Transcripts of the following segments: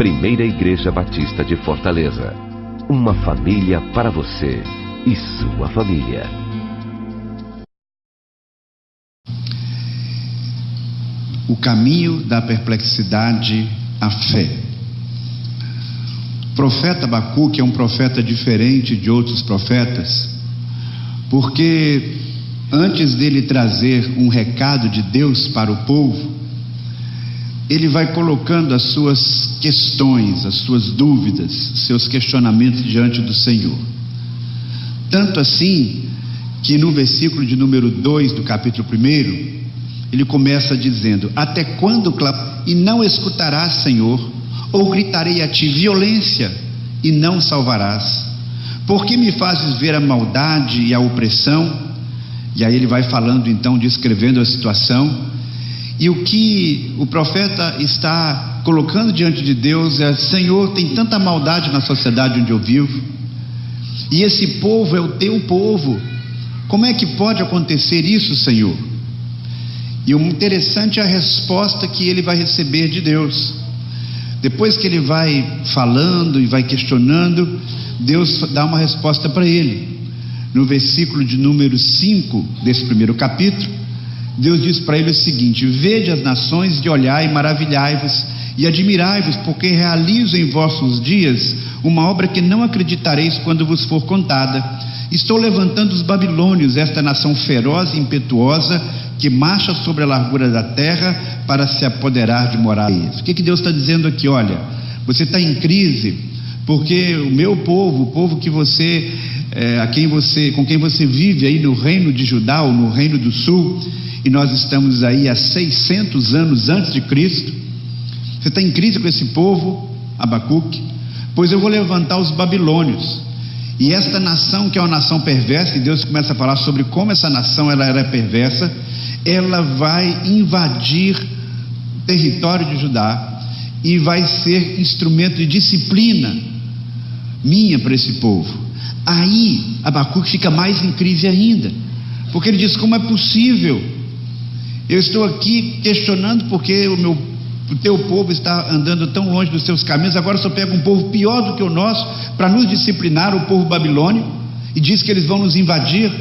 Primeira Igreja Batista de Fortaleza. Uma família para você e sua família. O caminho da perplexidade à fé. O profeta Abacuque é um profeta diferente de outros profetas, porque antes dele trazer um recado de Deus para o povo, ele vai colocando as suas questões, as suas dúvidas, seus questionamentos diante do Senhor. Tanto assim que no versículo de número 2 do capítulo 1, ele começa dizendo: até quando e não escutarás, Senhor? Ou gritarei a ti violência e não salvarás? Por que me fazes ver a maldade e a opressão? E aí ele vai falando então, descrevendo a situação. E o que o profeta está colocando diante de Deus é: Senhor, tem tanta maldade na sociedade onde eu vivo, e esse povo é o teu povo. Como é que pode acontecer isso, Senhor? E o interessante é a resposta que ele vai receber de Deus. Depois que ele vai falando e vai questionando, Deus dá uma resposta para ele. No versículo de número 5 desse primeiro capítulo, Deus diz para ele o seguinte: vede as nações, de olhai e maravilhai-vos e admirai-vos, porque realizo em vossos dias uma obra que não acreditareis quando vos for contada. Estou levantando os babilônios, esta nação feroz e impetuosa, que marcha sobre a largura da terra para se apoderar de moradas. O que Deus está dizendo aqui? Olha, você está em crise porque o meu povo, o povo que você, com quem você vive aí no reino de Judá ou no reino do sul, e nós estamos aí há 600 anos antes de Cristo, você está em crise com esse povo, Abacuque? Pois eu vou levantar os babilônios, e esta nação, que é uma nação perversa, e Deus começa a falar sobre como essa nação ela era perversa, ela vai invadir o território de Judá e vai ser instrumento de disciplina minha para esse povo. Aí Abacuque fica mais em crise ainda, porque ele diz: como é possível? Eu estou aqui questionando porque o teu povo está andando tão longe dos teus caminhos, agora só pega um povo pior do que o nosso para nos disciplinar, o povo babilônio, e diz que eles vão nos invadir.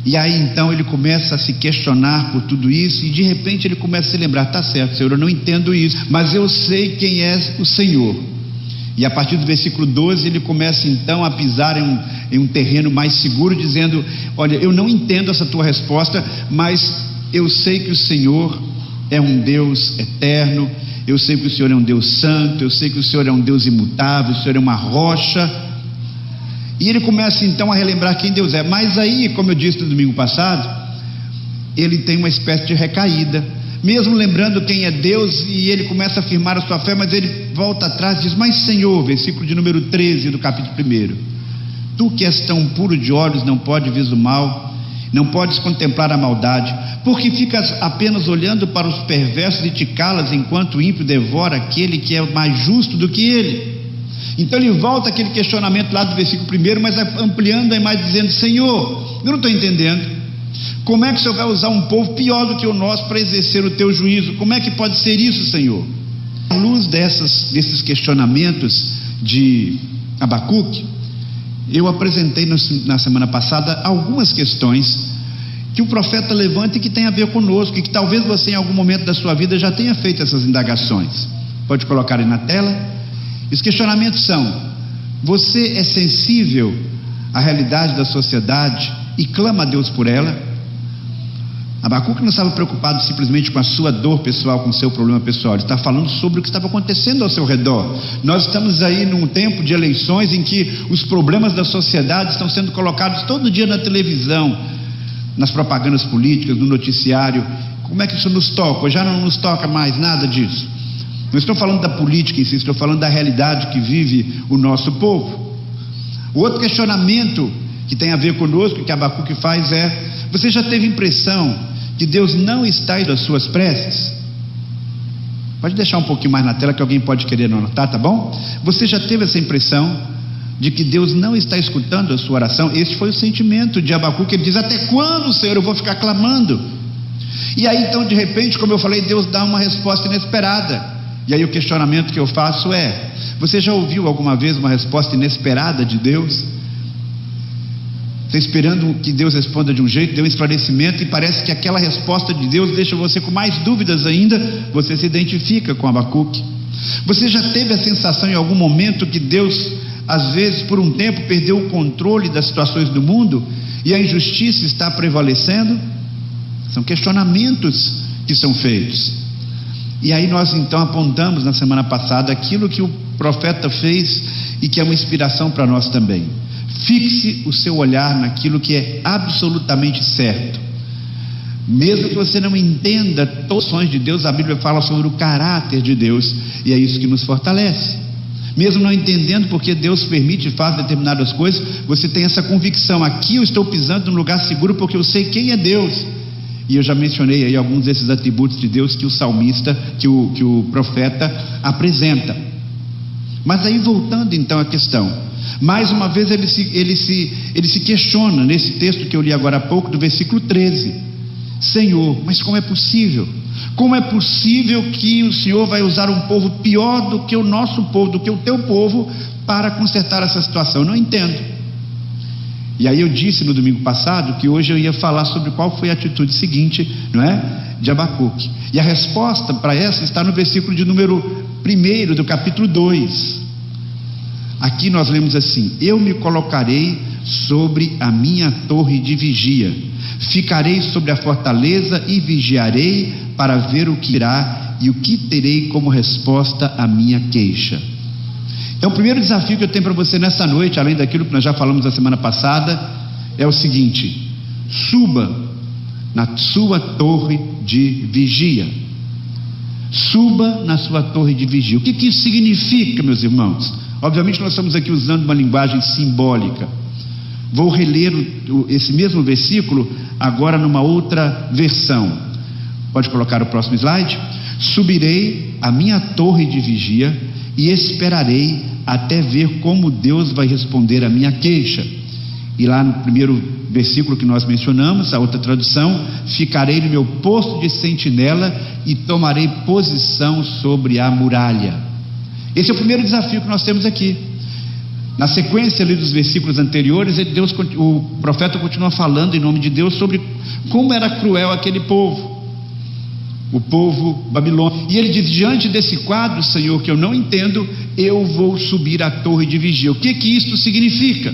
E aí então ele começa a se questionar por tudo isso, e de repente ele começa a se lembrar: tá certo, Senhor, eu não entendo isso, mas eu sei quem é o Senhor. E a partir do versículo 12 ele começa então a pisar em um terreno mais seguro, dizendo: olha, eu não entendo essa tua resposta, mas eu sei que o Senhor é um Deus eterno, eu sei que o Senhor é um Deus santo, eu sei que o Senhor é um Deus imutável, o Senhor é uma rocha. E ele começa então a relembrar quem Deus é. Mas aí, como eu disse no domingo passado, ele tem uma espécie de recaída, mesmo lembrando quem é Deus, e ele começa a afirmar a sua fé, mas ele volta atrás e diz: mas Senhor, versículo de número 13 do capítulo 1, tu que és tão puro de olhos, não podes ver o mal, não podes contemplar a maldade, porque ficas apenas olhando para os perversos e te calas, enquanto o ímpio devora aquele que é mais justo do que ele. Então ele volta aquele questionamento lá do versículo 1, mas ampliando aí mais, dizendo: Senhor, eu não estou entendendo, como é que o Senhor vai usar um povo pior do que o nosso para exercer o teu juízo? Como é que pode ser isso, Senhor? À luz desses questionamentos de Abacuque, eu apresentei na semana passada algumas questões que o profeta levanta e que tem a ver conosco, e que talvez você em algum momento da sua vida já tenha feito essas indagações. Pode colocar aí na tela. Os questionamentos são: você é sensível à realidade da sociedade e clama a Deus por ela? Abacuque não estava preocupado simplesmente com a sua dor pessoal, com o seu problema pessoal, ele está falando sobre o que estava acontecendo ao seu redor. Nós estamos aí num tempo de eleições em que os problemas da sociedade estão sendo colocados todo dia na televisão, nas propagandas políticas, no noticiário. Como é que isso nos toca? Ou já não nos toca mais nada disso? Não estou falando da política em si, estou falando da realidade que vive o nosso povo. O outro questionamento que tem a ver conosco, que Abacuque faz, é: você já teve impressão que Deus não está das suas preces? Pode deixar um pouquinho mais na tela, que alguém pode querer anotar, tá bom? Você já teve essa impressão de que Deus não está escutando a sua oração? Esse foi o sentimento de Abacuque. Ele diz: até quando, Senhor, eu vou ficar clamando? E aí então, de repente, como eu falei, Deus dá uma resposta inesperada. E aí o questionamento que eu faço é: você já ouviu alguma vez uma resposta inesperada de Deus? Está esperando que Deus responda de um jeito, dê um esclarecimento, e parece que aquela resposta de Deus deixa você com mais dúvidas ainda. Você se identifica com Abacuque. Você já teve a sensação em algum momento que Deus, às vezes, por um tempo, perdeu o controle das situações do mundo e a injustiça está prevalecendo? São questionamentos que são feitos. E aí nós então apontamos na semana passada aquilo que o profeta fez e que é uma inspiração para nós também. Fixe o seu olhar naquilo que é absolutamente certo. Mesmo que você não entenda todas as ações de Deus, a Bíblia fala sobre o caráter de Deus, e é isso que nos fortalece. Mesmo não entendendo porque Deus permite e faz determinadas coisas, você tem essa convicção: aqui eu estou pisando num lugar seguro porque eu sei quem é Deus. E eu já mencionei aí alguns desses atributos de Deus que o salmista, que o profeta apresenta. Mas aí, voltando então à questão, mais uma vez ele se questiona nesse texto que eu li agora há pouco, do versículo 13: Senhor, mas como é possível? Como é possível que o Senhor vai usar um povo pior do que o nosso povo, do que o teu povo, para consertar essa situação? Eu não entendo. E aí eu disse no domingo passado que hoje eu ia falar sobre qual foi a atitude seguinte, não é? De Abacuque. E a resposta para essa está no versículo de número 1 do capítulo 2. Aqui nós lemos assim: eu me colocarei sobre a minha torre de vigia, ficarei sobre a fortaleza e vigiarei para ver o que irá e o que terei como resposta à minha queixa. Então o primeiro desafio que eu tenho para você nessa noite, além daquilo que nós já falamos na semana passada, é o seguinte: suba na sua torre de vigia. Suba na sua torre de vigia. O que isso significa, meus irmãos? Obviamente nós estamos aqui usando uma linguagem simbólica. Vou reler esse mesmo versículo agora numa outra versão. Pode colocar o próximo slide. Subirei a minha torre de vigia e esperarei até ver como Deus vai responder a minha queixa. E lá no primeiro versículo que nós mencionamos, a outra tradução: ficarei no meu posto de sentinela e tomarei posição sobre a muralha. Esse é o primeiro desafio que nós temos aqui. Na sequência ali dos versículos anteriores, o profeta continua falando em nome de Deus sobre como era cruel aquele povo, o povo babilônico. E ele diz: diante desse quadro, Senhor, que eu não entendo, eu vou subir à torre de vigia. O que isto significa?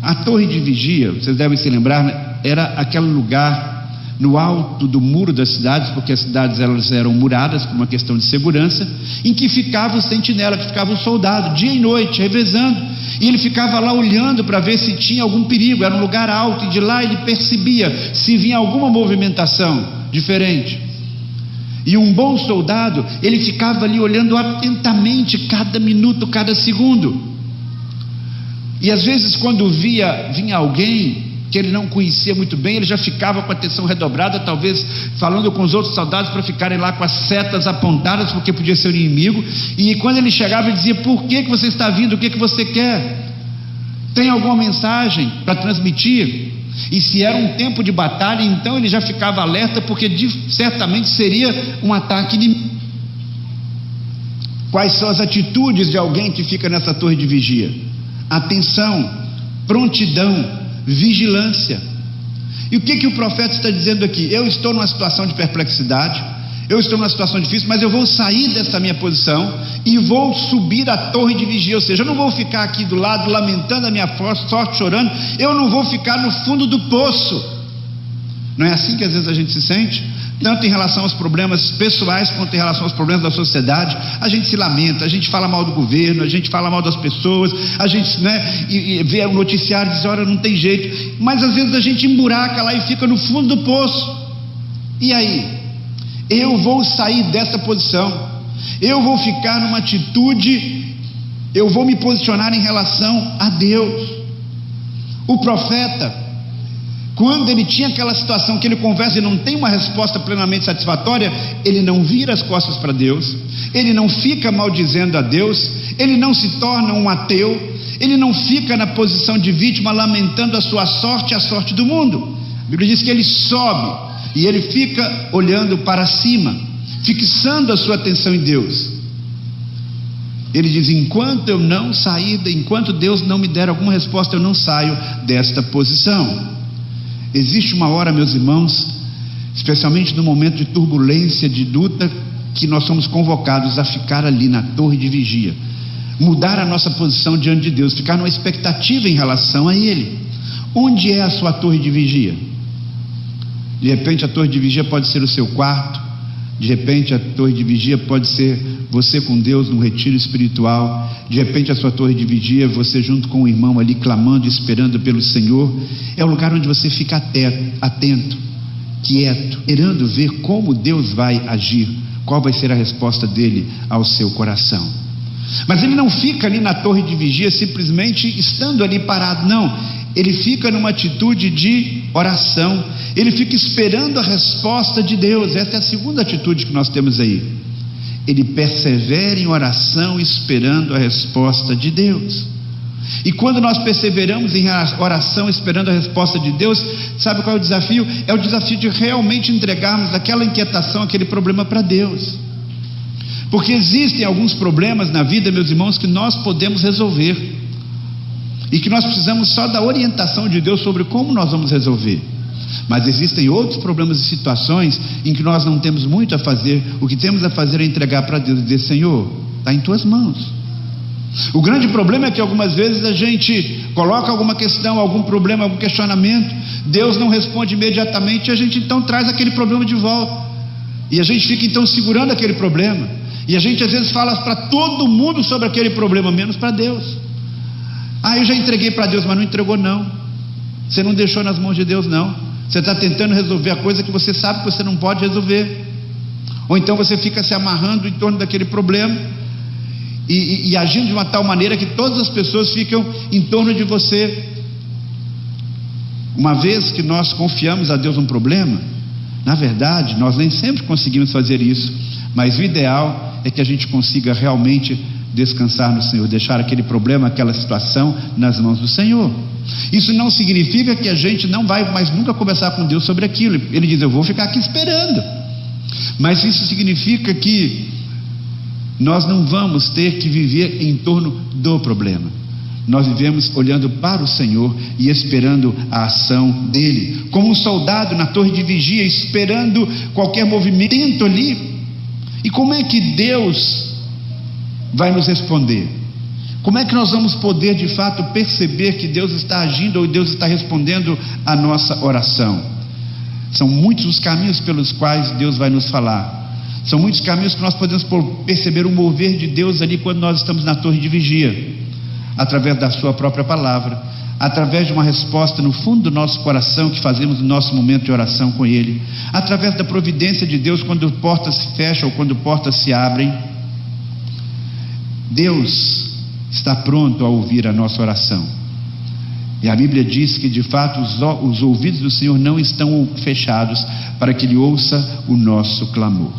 A torre de vigia, vocês devem se lembrar, né? Era aquele lugar no alto do muro das cidades, porque as cidades elas eram muradas por uma questão de segurança, em que ficava o sentinela, que ficava o soldado dia e noite revezando, e ele ficava lá olhando para ver se tinha algum perigo. Era um lugar alto e de lá ele percebia se vinha alguma movimentação diferente. E um bom soldado, ele ficava ali olhando atentamente cada minuto, cada segundo. E às vezes quando vinha alguém que ele não conhecia muito bem, ele já ficava com a atenção redobrada, talvez falando com os outros soldados para ficarem lá com as setas apontadas, porque podia ser o inimigo. E quando ele chegava, ele dizia: por que você está vindo? O que você quer? Tem alguma mensagem para transmitir? E se era um tempo de batalha, então ele já ficava alerta, porque certamente seria um ataque inimigo. Quais são as atitudes de alguém que fica nessa torre de vigia? Atenção, prontidão, vigilância. E o que o profeta está dizendo aqui? Eu estou numa situação de perplexidade, eu estou numa situação difícil, mas eu vou sair dessa minha posição e vou subir a torre de vigia. Ou seja, eu não vou ficar aqui do lado lamentando a minha sorte, chorando. Eu não vou ficar no fundo do poço. Não é assim que às vezes a gente se sente? Tanto em relação aos problemas pessoais quanto em relação aos problemas da sociedade. A gente se lamenta, a gente fala mal do governo, a gente fala mal das pessoas, a gente, né, e vê o noticiário e diz: olha, não tem jeito. Mas às vezes a gente emburaca lá e fica no fundo do poço. E aí? Eu vou sair dessa posição, eu vou ficar numa atitude, eu vou me posicionar em relação a Deus. O profeta, quando ele tinha aquela situação que ele conversa e não tem uma resposta plenamente satisfatória, ele não vira as costas para Deus, ele não fica maldizendo a Deus, ele não se torna um ateu, ele não fica na posição de vítima lamentando a sua sorte e a sorte do mundo. A Bíblia diz que ele sobe e ele fica olhando para cima, fixando a sua atenção em Deus. Ele diz: enquanto eu não sair, enquanto Deus não me der alguma resposta, eu não saio desta posição. Existe uma hora, meus irmãos, especialmente no momento de turbulência, de luta, que nós somos convocados a ficar ali na torre de vigia, mudar a nossa posição diante de Deus, ficar numa expectativa em relação a Ele. Onde é a sua torre de vigia? De repente a torre de vigia pode ser o seu quarto, de repente a torre de vigia pode ser você com Deus num retiro espiritual, de repente a sua torre de vigia é você junto com o irmão ali clamando, esperando pelo Senhor. É o lugar onde você fica atento, quieto, esperando ver como Deus vai agir, qual vai ser a resposta dele ao seu coração. Mas ele não fica ali na torre de vigia simplesmente estando ali parado, não. Ele fica numa atitude de oração, ele fica esperando a resposta de Deus. Essa é a segunda atitude que nós temos aí. Ele persevera em oração, esperando a resposta de Deus. E quando nós perseveramos em oração, esperando a resposta de Deus, sabe qual é o desafio? É o desafio de realmente entregarmos aquela inquietação, aquele problema para Deus. Porque existem alguns problemas na vida, meus irmãos, que nós podemos resolver, e que nós precisamos só da orientação de Deus sobre como nós vamos resolver. Mas existem outros problemas e situações em que nós não temos muito a fazer. O que temos a fazer é entregar para Deus e dizer: Senhor, está em tuas mãos. O grande problema é que algumas vezes a gente coloca alguma questão, algum problema, algum questionamento, Deus não responde imediatamente, e a gente então traz aquele problema de volta, e a gente fica então segurando aquele problema, e a gente às vezes fala para todo mundo sobre aquele problema, menos para Deus. Eu já entreguei para Deus, mas não entregou não. Você não deixou nas mãos de Deus não. Você está tentando resolver a coisa que você sabe que você não pode resolver. Ou então você fica se amarrando em torno daquele problema e agindo de uma tal maneira que todas as pessoas ficam em torno de você. Uma vez que nós confiamos a Deus um problema, na verdade nós nem sempre conseguimos fazer isso, mas o ideal é que a gente consiga realmente descansar no Senhor, deixar aquele problema, aquela situação nas mãos do Senhor. Isso não significa que a gente não vai mais nunca conversar com Deus sobre aquilo. Ele diz: eu vou ficar aqui esperando. Mas isso significa que nós não vamos ter que viver em torno do problema. Nós vivemos olhando para o Senhor e esperando a ação dele, como um soldado na torre de vigia, esperando qualquer movimento ali. E como é que Deus vai nos responder? Como é que nós vamos poder de fato perceber que Deus está agindo ou Deus está respondendo a nossa oração? São muitos os caminhos pelos quais Deus vai nos falar. São muitos caminhos que nós podemos perceber o mover de Deus ali quando nós estamos na torre de vigia. Através da sua própria palavra, através de uma resposta no fundo do nosso coração que fazemos no nosso momento de oração com Ele, através da providência de Deus quando portas se fecham ou quando portas se abrem. Deus está pronto a ouvir a nossa oração, e a Bíblia diz que de fato os ouvidos do Senhor não estão fechados para que Ele ouça o nosso clamor.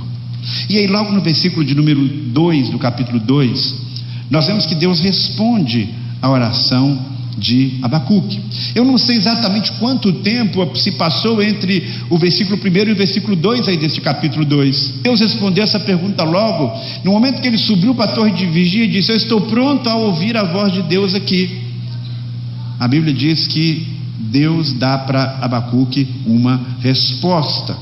E aí logo no versículo de número 2 do capítulo 2, nós vemos que Deus responde a oração de Abacuque. Eu não sei exatamente quanto tempo se passou entre o versículo 1 e o versículo 2 aí desse capítulo 2. Deus respondeu essa pergunta logo no momento que ele subiu para a torre de vigia e disse: eu estou pronto a ouvir a voz de Deus aqui. A Bíblia diz que Deus dá para Abacuque uma resposta,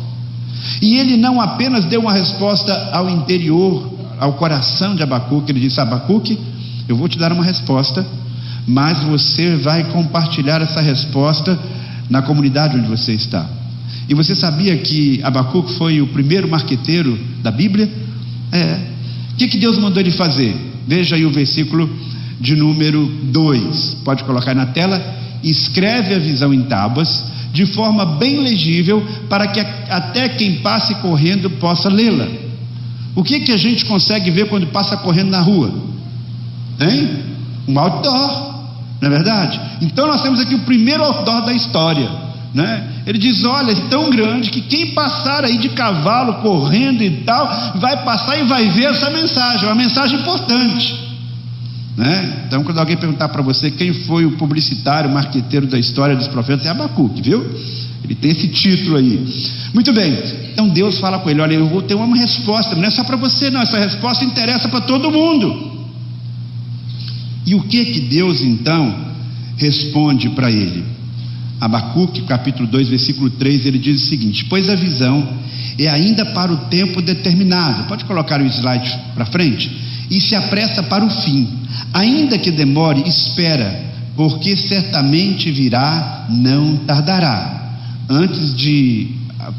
e ele não apenas deu uma resposta ao interior, ao coração de Abacuque. Ele disse: Abacuque, eu vou te dar uma resposta, mas você vai compartilhar essa resposta na comunidade onde você está. E você sabia que Abacuque foi o primeiro marqueteiro da Bíblia? O que Deus mandou ele fazer? Veja aí o versículo de número 2, pode colocar aí na tela. Escreve a visão em tábuas, de forma bem legível, para que até quem passe correndo possa lê-la. O que a gente consegue ver quando passa correndo na rua? Um outdoor, não é verdade? Então nós temos aqui o primeiro outdoor da história, né? Ele diz: olha, é tão grande que quem passar aí de cavalo, correndo e tal, vai passar e vai ver essa mensagem, uma mensagem importante, né? Então quando alguém perguntar para você quem foi o publicitário, marqueteiro da história dos profetas, é Abacuque, viu? Ele tem esse título aí. Muito bem, então Deus fala com ele: olha, eu vou ter uma resposta, não é só para você não, essa resposta interessa para todo mundo. E o que Deus então responde para ele? Abacuque, capítulo 2, versículo 3, ele diz o seguinte: pois a visão é ainda para o tempo determinado. Pode colocar o slide para frente? E se apressa para o fim, ainda que demore, espera, porque certamente virá, não tardará. Antes de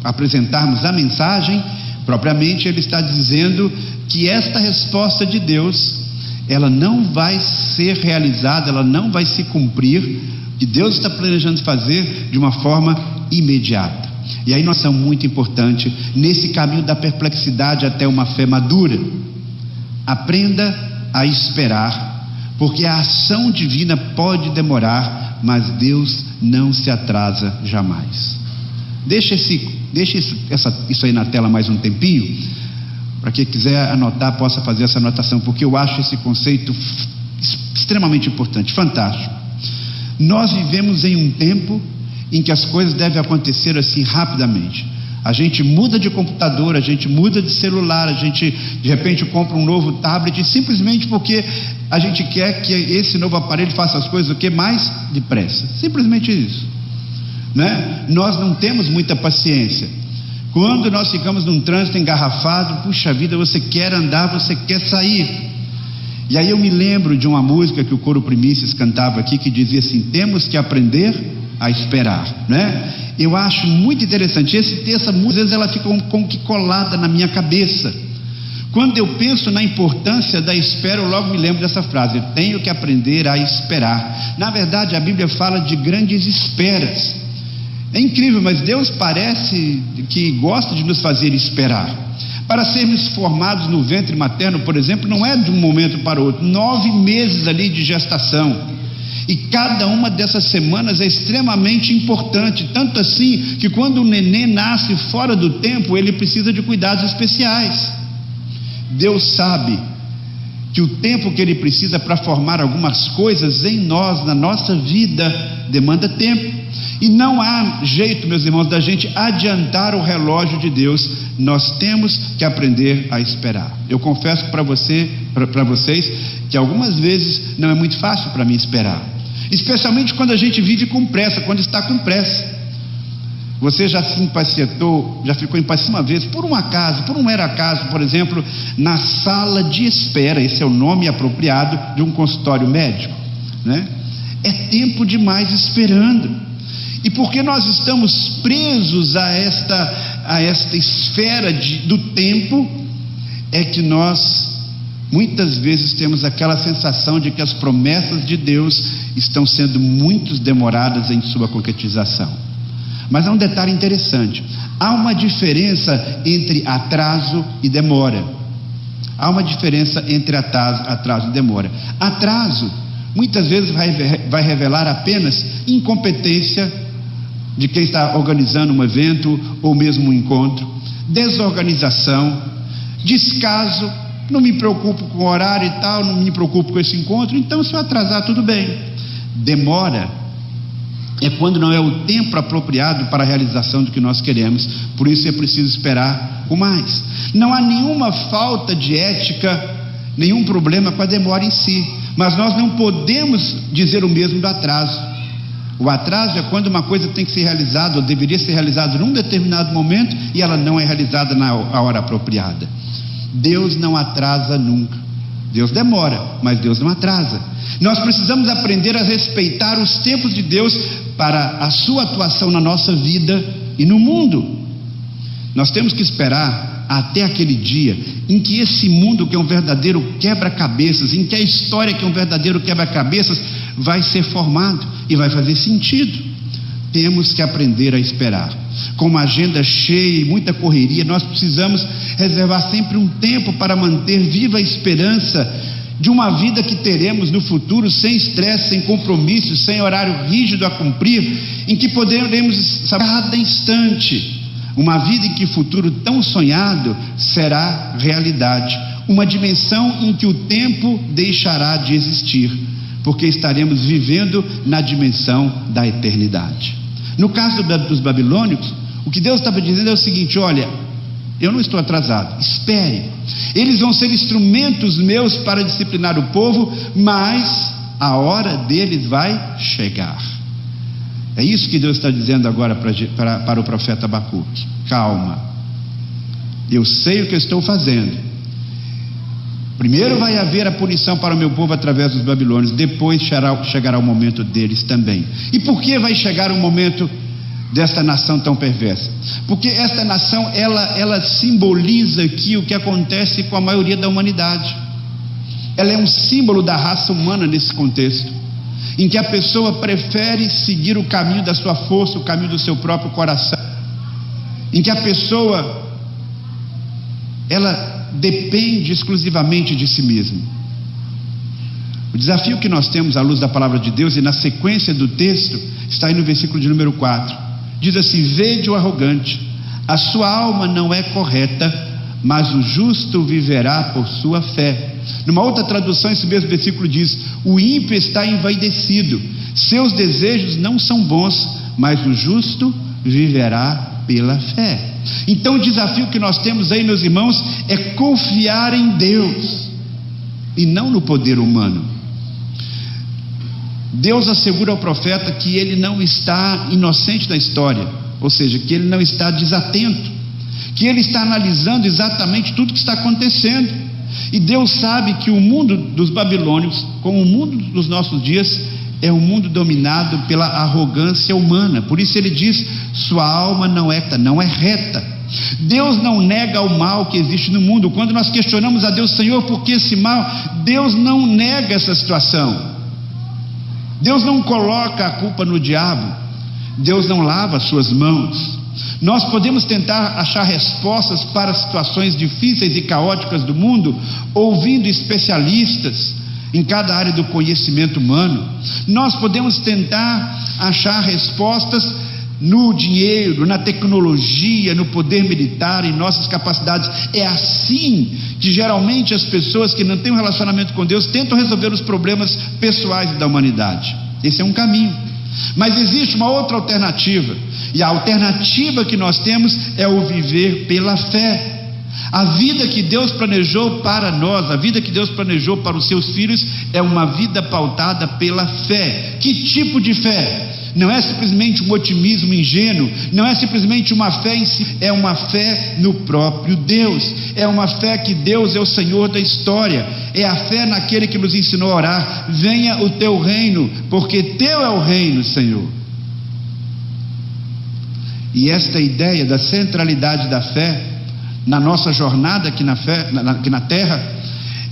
apresentarmos a mensagem propriamente, ele está dizendo que esta resposta de Deus, ela não vai ser realizada, ela não vai se cumprir, que Deus está planejando fazer de uma forma imediata. E aí nós somos muito importante nesse caminho da perplexidade até uma fé madura. Aprenda a esperar, porque a ação divina pode demorar, mas Deus não se atrasa jamais. Deixa isso aí na tela mais um tempinho, para quem quiser anotar possa fazer essa anotação, porque eu acho esse conceito extremamente importante, fantástico. Nós vivemos em um tempo em que as coisas devem acontecer assim rapidamente. A gente muda de computador, a gente muda de celular, a gente de repente compra um novo tablet, simplesmente porque a gente quer que esse novo aparelho faça as coisas o que mais depressa. Simplesmente isso, né? Nós não temos muita paciência. Quando nós ficamos num trânsito engarrafado, puxa vida, você quer andar, você quer sair. E aí eu me lembro de uma música que o Coro Primícias cantava aqui, que dizia assim: temos que aprender a esperar, né? Eu acho muito interessante essa música, às vezes ela fica como que colada na minha cabeça. Quando eu penso na importância da espera, eu logo me lembro dessa frase: eu tenho que aprender a esperar. Na verdade, a Bíblia fala de grandes esperas. É incrível, mas Deus parece que gosta de nos fazer esperar. Para sermos formados no ventre materno, por exemplo, não é de um momento para o outro. 9 meses ali de gestação. E cada uma dessas semanas é extremamente importante, tanto assim que quando o neném nasce fora do tempo, ele precisa de cuidados especiais. Deus sabe que o tempo que ele precisa para formar algumas coisas em nós, na nossa vida, demanda tempo. E não há jeito, meus irmãos, da gente adiantar o relógio de Deus. Nós temos que aprender a esperar. Eu confesso para vocês que algumas vezes não é muito fácil para mim esperar, especialmente quando a gente vive com pressa, quando está com pressa. Você já se impacientou, já ficou impaciente uma vez, por um mero acaso, por exemplo, na sala de espera, esse é o nome apropriado de um consultório médico, né? É tempo demais esperando. E porque nós estamos presos a esta esfera do tempo, é que nós muitas vezes temos aquela sensação de que as promessas de Deus estão sendo muito demoradas em sua concretização. Mas há um detalhe interessante: há uma diferença entre atraso e demora. Há uma diferença entre atraso e demora. Atraso muitas vezes vai revelar apenas incompetência de quem está organizando um evento ou mesmo um encontro, desorganização, descaso. Não me preocupo com o horário e tal, não me preocupo com esse encontro, então se eu atrasar tudo bem. Demora é quando não é o tempo apropriado para a realização do que nós queremos, por isso é preciso esperar o mais. Não há nenhuma falta de ética, nenhum problema com a demora em si, mas nós não podemos dizer o mesmo do atraso. O atraso é quando uma coisa tem que ser realizada, ou deveria ser realizada num determinado momento, e ela não é realizada na hora apropriada. Deus não atrasa nunca. Deus demora, mas Deus não atrasa. Nós precisamos aprender a respeitar os tempos de Deus para a sua atuação na nossa vida e no mundo. Nós temos que esperar até aquele dia em que esse mundo, que é um verdadeiro quebra-cabeças, em que a história, que é um verdadeiro quebra-cabeças, vai ser formado e vai fazer sentido. Temos que aprender a esperar. Com uma agenda cheia e muita correria, nós precisamos reservar sempre um tempo para manter viva a esperança de uma vida que teremos no futuro, sem estresse, sem compromissos, sem horário rígido a cumprir, em que poderemos saber cada instante. Uma vida em que o futuro tão sonhado será realidade. Uma dimensão em que o tempo deixará de existir, porque estaremos vivendo na dimensão da eternidade. No caso dos babilônicos, o que Deus estava dizendo é o seguinte: olha, eu não estou atrasado, espere, eles vão ser instrumentos meus para disciplinar o povo, mas a hora deles vai chegar. É isso que Deus está dizendo agora para o profeta Abacuque: calma, eu sei o que eu estou fazendo. Primeiro vai haver a punição para o meu povo através dos babilônios, depois chegará o momento deles também. E por que vai chegar o momento desta nação tão perversa? Porque esta nação, ela simboliza aqui o que acontece com a maioria da humanidade. Ela é um símbolo da raça humana nesse contexto, em que a pessoa prefere seguir o caminho da sua força, o caminho do seu próprio coração, em que a pessoa, ela depende exclusivamente de si mesma. O desafio que nós temos à luz da palavra de Deus, e na sequência do texto, está aí no versículo de número 4, diz assim: vede o arrogante, a sua alma não é correta, mas o justo viverá por sua fé. Numa outra tradução, esse mesmo versículo diz: o ímpio está envaidecido, seus desejos não são bons, mas o justo viverá pela fé. Então o desafio que nós temos aí, meus irmãos, é confiar em Deus e não no poder humano. Deus assegura ao profeta que ele não está inocente da história, ou seja, que ele não está desatento, que ele está analisando exatamente tudo que está acontecendo. E Deus sabe que o mundo dos babilônios, como o mundo dos nossos dias, é um mundo dominado pela arrogância humana. Por isso ele diz: sua alma não é reta. Deus não nega o mal que existe no mundo. Quando nós questionamos a Deus: Senhor, por que esse mal? Deus não nega essa situação. Deus não coloca a culpa no diabo. Deus não lava as suas mãos. Nós podemos tentar achar respostas para situações difíceis e caóticas do mundo, ouvindo especialistas em cada área do conhecimento humano. Nós podemos tentar achar respostas no dinheiro, na tecnologia, no poder militar, em nossas capacidades. É assim que geralmente as pessoas que não têm um relacionamento com Deus tentam resolver os problemas pessoais da humanidade. Esse é um caminho. Mas existe uma outra alternativa, e a alternativa que nós temos é o viver pela fé. A vida que Deus planejou para nós, a vida que Deus planejou para os seus filhos, é uma vida pautada pela fé. Que tipo de fé? Não é simplesmente um otimismo ingênuo, não é simplesmente uma fé em si, é uma fé no próprio Deus, é uma fé que Deus é o Senhor da história, é a fé naquele que nos ensinou a orar: venha o teu reino, porque teu é o reino, Senhor. E esta ideia da centralidade da fé na nossa jornada aqui na terra,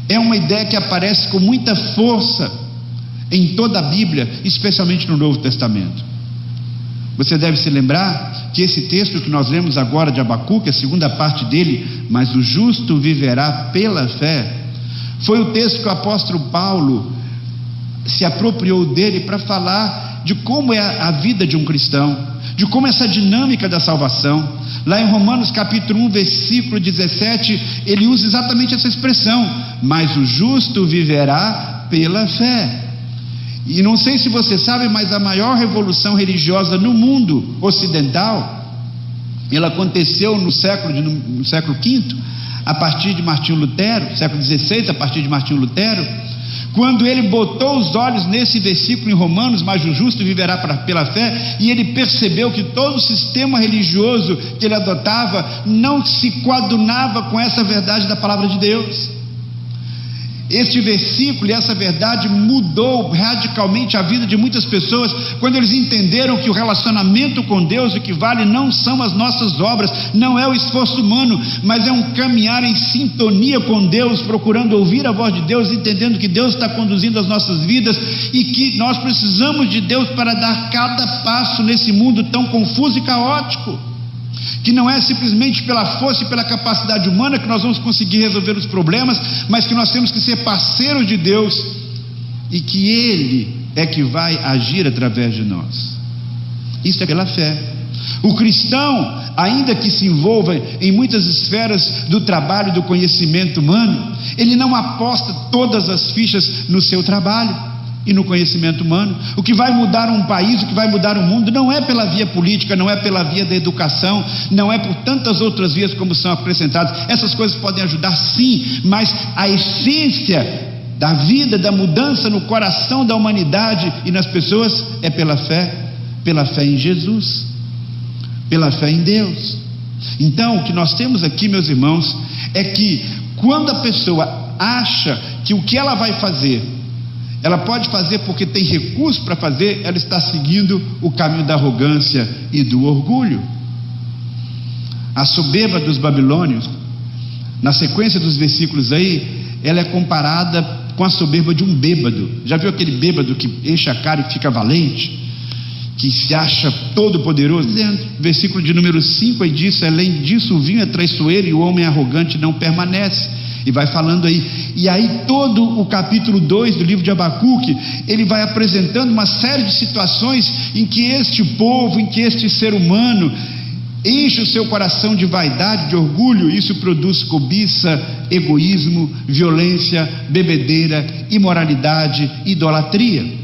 é uma ideia que aparece com muita força em toda a Bíblia, especialmente no Novo Testamento. Você deve se lembrar que esse texto que nós lemos agora de Abacuque, a segunda parte dele, mas o justo viverá pela fé, foi o texto que o apóstolo Paulo se apropriou dele para falar de como é a vida de um cristão, de como é essa dinâmica da salvação. Lá em Romanos capítulo 1, versículo 17, ele usa exatamente essa expressão: mas o justo viverá pela fé. E não sei se você sabe, mas a maior revolução religiosa no mundo ocidental, ela aconteceu no século V, a partir de Martinho Lutero, século XVI, a partir de Martinho Lutero, quando ele botou os olhos nesse versículo em Romanos: mas o justo viverá pela fé, e ele percebeu que todo o sistema religioso que ele adotava não se coadunava com essa verdade da palavra de Deus. Este versículo e essa verdade mudou radicalmente a vida de muitas pessoas, quando eles entenderam que o relacionamento com Deus, o que vale não são as nossas obras, não é o esforço humano, mas é um caminhar em sintonia com Deus, procurando ouvir a voz de Deus, entendendo que Deus está conduzindo as nossas vidas e que nós precisamos de Deus para dar cada passo nesse mundo tão confuso e caótico, que não é simplesmente pela força e pela capacidade humana que nós vamos conseguir resolver os problemas, mas que nós temos que ser parceiros de Deus, e que Ele é que vai agir através de nós. Isso é pela fé. O cristão, ainda que se envolva em muitas esferas do trabalho e do conhecimento humano, ele não aposta todas as fichas no seu trabalho. e no conhecimento humano. O que vai mudar um país, o que vai mudar o mundo, não é pela via política, não é pela via da educação, não é por tantas outras vias como são acrescentadas. Essas coisas podem ajudar sim, mas a essência da vida, da mudança no coração da humanidade e nas pessoas é pela fé em Jesus, pela fé em Deus. Então, o que nós temos aqui, meus irmãos, é que quando a pessoa acha que o que ela vai fazer, ela pode fazer porque tem recurso para fazer, ela está seguindo o caminho da arrogância e do orgulho. A soberba dos babilônios, na sequência dos versículos aí, ela é comparada com a soberba de um bêbado. Já viu aquele bêbado que enche a cara e fica valente, que se acha todo poderoso? Versículo de número 5 aí diz: além disso o vinho é traiçoeiro e o homem arrogante não permanece. E vai falando aí, e aí todo o capítulo 2 do livro de Abacuque, ele vai apresentando uma série de situações em que este povo, em que este ser humano enche o seu coração de vaidade, de orgulho. Isso produz cobiça, egoísmo, violência, bebedeira, imoralidade, idolatria.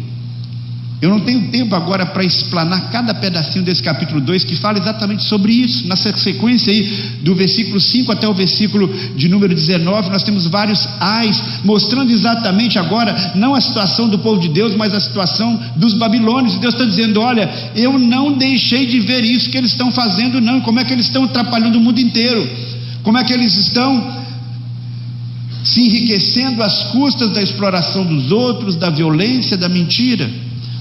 Eu não tenho tempo agora para explanar cada pedacinho desse capítulo 2 que fala exatamente sobre isso. Nessa sequência aí, do versículo 5 até o versículo de número 19, nós temos vários ais, mostrando exatamente agora, não a situação do povo de Deus, mas a situação dos babilônios. E Deus está dizendo: olha, eu não deixei de ver isso que eles estão fazendo, não. Como é que eles estão atrapalhando o mundo inteiro? Como é que eles estão se enriquecendo às custas da exploração dos outros, da violência, da mentira?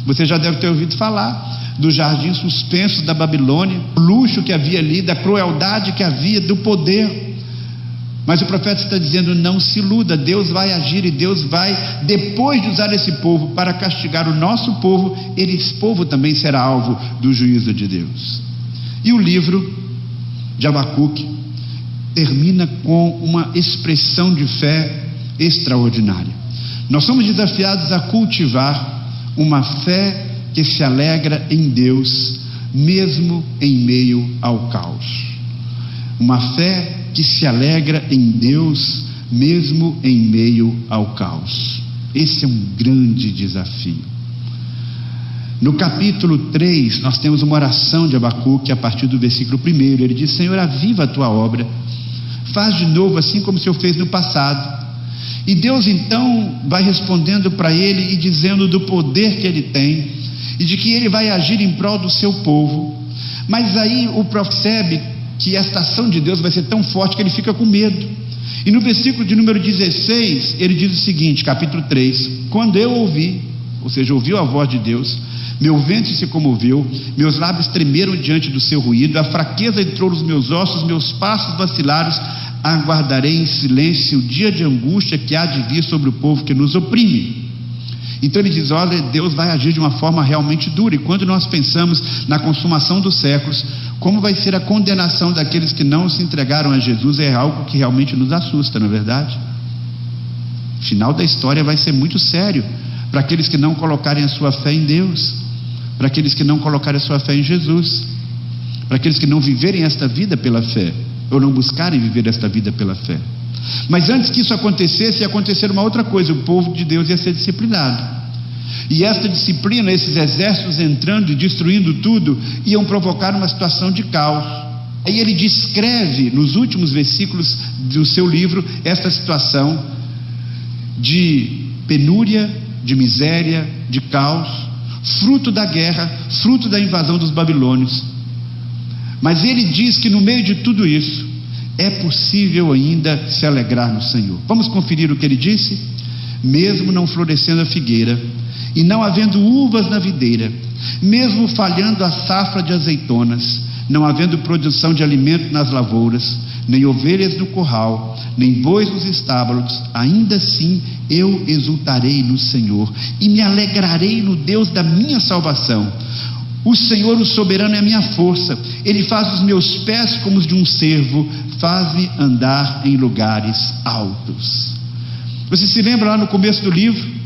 Você já deve ter ouvido falar do jardim suspenso da Babilônia, o luxo que havia ali, da crueldade que havia, do poder. Mas o profeta está dizendo: não se iluda, Deus vai agir, e Deus vai, depois de usar esse povo para castigar o nosso povo, esse povo também será alvo do juízo de Deus. E o livro de Abacuque termina com uma expressão de fé extraordinária. Nós somos desafiados a cultivar uma fé que se alegra em Deus, mesmo em meio ao caos. Uma fé que se alegra em Deus, mesmo em meio ao caos. Esse é um grande desafio. No capítulo 3, nós temos uma oração de Abacuque a partir do versículo 1. Ele diz: Senhor, aviva a tua obra, faz de novo assim como o Senhor fez no passado. E Deus então vai respondendo para ele e dizendo do poder que ele tem e de que ele vai agir em prol do seu povo. Mas aí o percebe que esta ação de Deus vai ser tão forte que ele fica com medo. E no versículo de número 16, ele diz o seguinte, capítulo 3: quando eu ouvi, ou seja, ouviu a voz de Deus, meu ventre se comoveu, meus lábios tremeram diante do seu ruído, a fraqueza entrou nos meus ossos, meus passos vacilaram. Aguardarei em silêncio o dia de angústia que há de vir sobre o povo que nos oprime. Então ele diz: olha, Deus vai agir de uma forma realmente dura. E quando nós pensamos na consumação dos séculos, como vai ser a condenação daqueles que não se entregaram a Jesus, é algo que realmente nos assusta, não é verdade? O final da história vai ser muito sério para aqueles que não colocarem a sua fé em Deus, para aqueles que não colocarem a sua fé em Jesus, para aqueles que não viverem esta vida pela fé, ou não buscarem viver esta vida pela fé. Mas antes que isso acontecesse, ia acontecer uma outra coisa: o povo de Deus ia ser disciplinado. E esta disciplina, esses exércitos entrando e destruindo tudo, iam provocar uma situação de caos. Aí ele descreve nos últimos versículos do seu livro esta situação de penúria, de miséria, de caos, fruto da guerra, fruto da invasão dos babilônios. Mas ele diz que no meio de tudo isso é possível ainda se alegrar no Senhor. Vamos conferir o que ele disse? Mesmo não florescendo a figueira e não havendo uvas na videira, mesmo falhando a safra de azeitonas, não havendo produção de alimento nas lavouras, nem ovelhas no curral, nem bois nos estábulos, ainda assim eu exultarei no Senhor e me alegrarei no Deus da minha salvação. O Senhor, o soberano, é a minha força. Ele faz os meus pés como os de um cervo, faz-me andar em lugares altos. Você se lembra lá no começo do livro?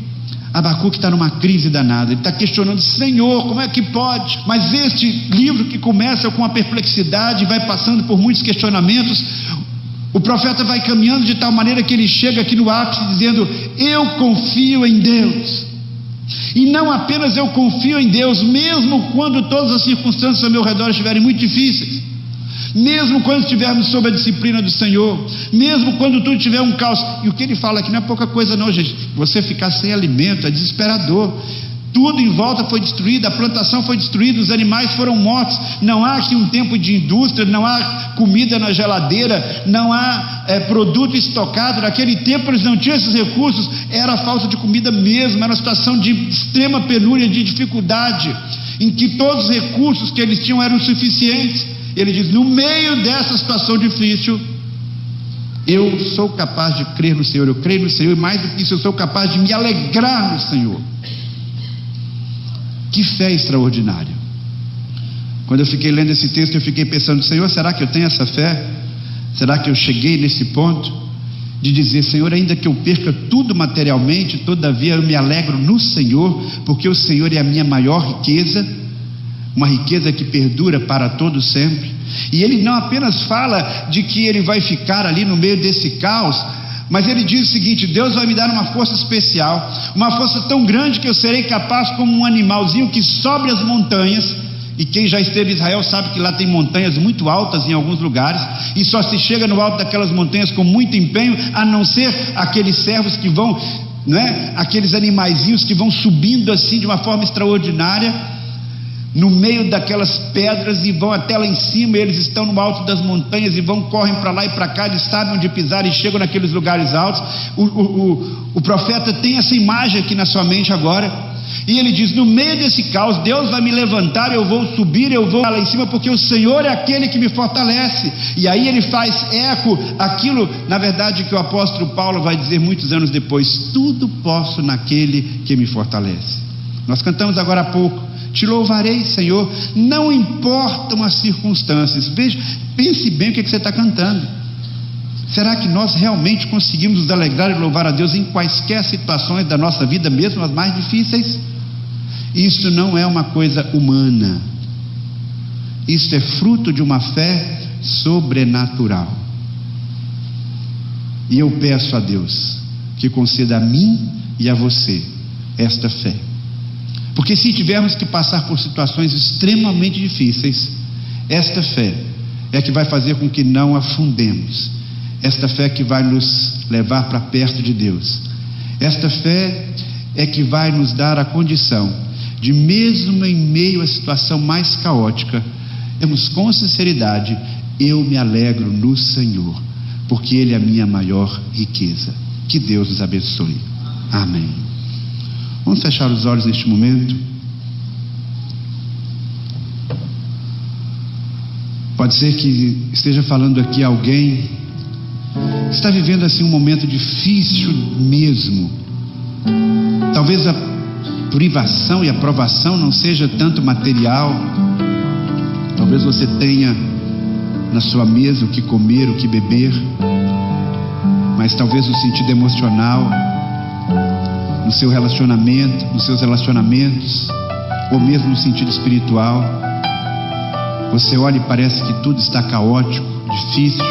Abacuque está numa crise danada, ele está questionando: Senhor, como é que pode? Mas este livro, que começa com uma perplexidade, vai passando por muitos questionamentos, o profeta vai caminhando de tal maneira que ele chega aqui no ápice dizendo: eu confio em Deus. E não apenas eu confio em Deus, mesmo quando todas as circunstâncias ao meu redor estiverem muito difíceis, mesmo quando estivermos sob a disciplina do Senhor, mesmo quando tudo tiver um caos. E o que ele fala aqui não é pouca coisa não, gente. Você ficar sem alimento é desesperador. Tudo em volta foi destruído, a plantação foi destruída, os animais foram mortos. Não há aqui um tempo de indústria, não há comida na geladeira, não há produto estocado. Naquele tempo eles não tinham esses recursos, era falta de comida mesmo, era uma situação de extrema penúria, de dificuldade, em que todos os recursos que eles tinham eram suficientes. Ele diz: no meio dessa situação difícil, eu sou capaz de crer no Senhor, eu creio no Senhor, e mais do que isso, eu sou capaz de me alegrar no Senhor. Que fé extraordinária! Quando eu fiquei lendo esse texto, eu fiquei pensando: Senhor, será que eu tenho essa fé? Será que eu cheguei nesse ponto de dizer: Senhor, ainda que eu perca tudo materialmente, todavia eu me alegro no Senhor, porque o Senhor é a minha maior riqueza, uma riqueza que perdura para todo sempre. E ele não apenas fala de que ele vai ficar ali no meio desse caos, mas ele diz o seguinte: Deus vai me dar uma força especial, uma força tão grande que eu serei capaz, como um animalzinho que sobe as montanhas. E quem já esteve em Israel sabe que lá tem montanhas muito altas em alguns lugares, e só se chega no alto daquelas montanhas com muito empenho, a não ser aqueles servos que vão, não é? Aqueles animaizinhos que vão subindo assim de uma forma extraordinária, no meio daquelas pedras, e vão até lá em cima. Eles estão no alto das montanhas e correm para lá e para cá, eles sabem onde pisar e chegam naqueles lugares altos. O profeta tem essa imagem aqui na sua mente agora, e ele diz: no meio desse caos, Deus vai me levantar, eu vou subir, eu vou lá em cima, porque o Senhor é aquele que me fortalece. E aí ele faz eco aquilo, na verdade, que o apóstolo Paulo vai dizer muitos anos depois: tudo posso naquele que me fortalece. Nós cantamos agora há pouco: te louvarei, Senhor, não importam as circunstâncias. Veja, pense bem o que você está cantando. Será que nós realmente conseguimos nos alegrar e louvar a Deus em quaisquer situações da nossa vida, mesmo as mais difíceis? Isso não é uma coisa humana, isso é fruto de uma fé sobrenatural. E eu peço a Deus que conceda a mim e a você esta fé. Porque se tivermos que passar por situações extremamente difíceis, esta fé é que vai fazer com que não afundemos. Esta fé que vai nos levar para perto de Deus. Esta fé é que vai nos dar a condição de, mesmo em meio à situação mais caótica, temos com sinceridade: eu me alegro no Senhor, porque Ele é a minha maior riqueza. Que Deus nos abençoe. Amém. Vamos fechar os olhos neste momento. Pode ser que esteja falando aqui alguém que está vivendo assim um momento difícil mesmo. Talvez a privação e a provação não seja tanto material. Talvez você tenha na sua mesa o que comer, o que beber, mas talvez no sentido emocional, no seu relacionamento, nos seus relacionamentos, ou mesmo no sentido espiritual, você olha e parece que tudo está caótico, difícil.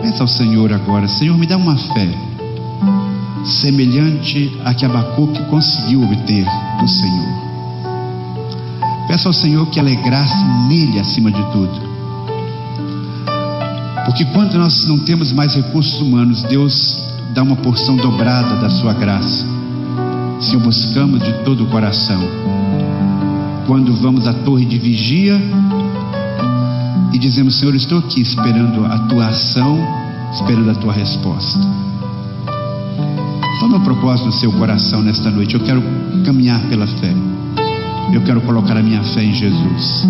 Peça ao Senhor agora: Senhor, me dá uma fé semelhante à que Abacuque conseguiu obter do Senhor. Peça ao Senhor que alegrasse nele acima de tudo, porque quando nós não temos mais recursos humanos, Deus dá uma porção dobrada da sua graça, se o buscamos de todo o coração. Quando vamos à torre de vigia e dizemos: Senhor, estou aqui esperando a tua ação, esperando a tua resposta. Toma um propósito no seu coração nesta noite: eu quero caminhar pela fé, eu quero colocar a minha fé em Jesus,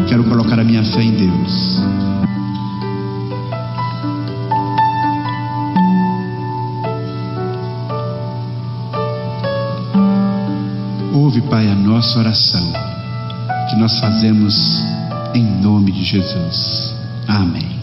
quero colocar a minha fé em Deus. Ouve, Pai, a nossa oração, que nós fazemos em nome de Jesus. Amém.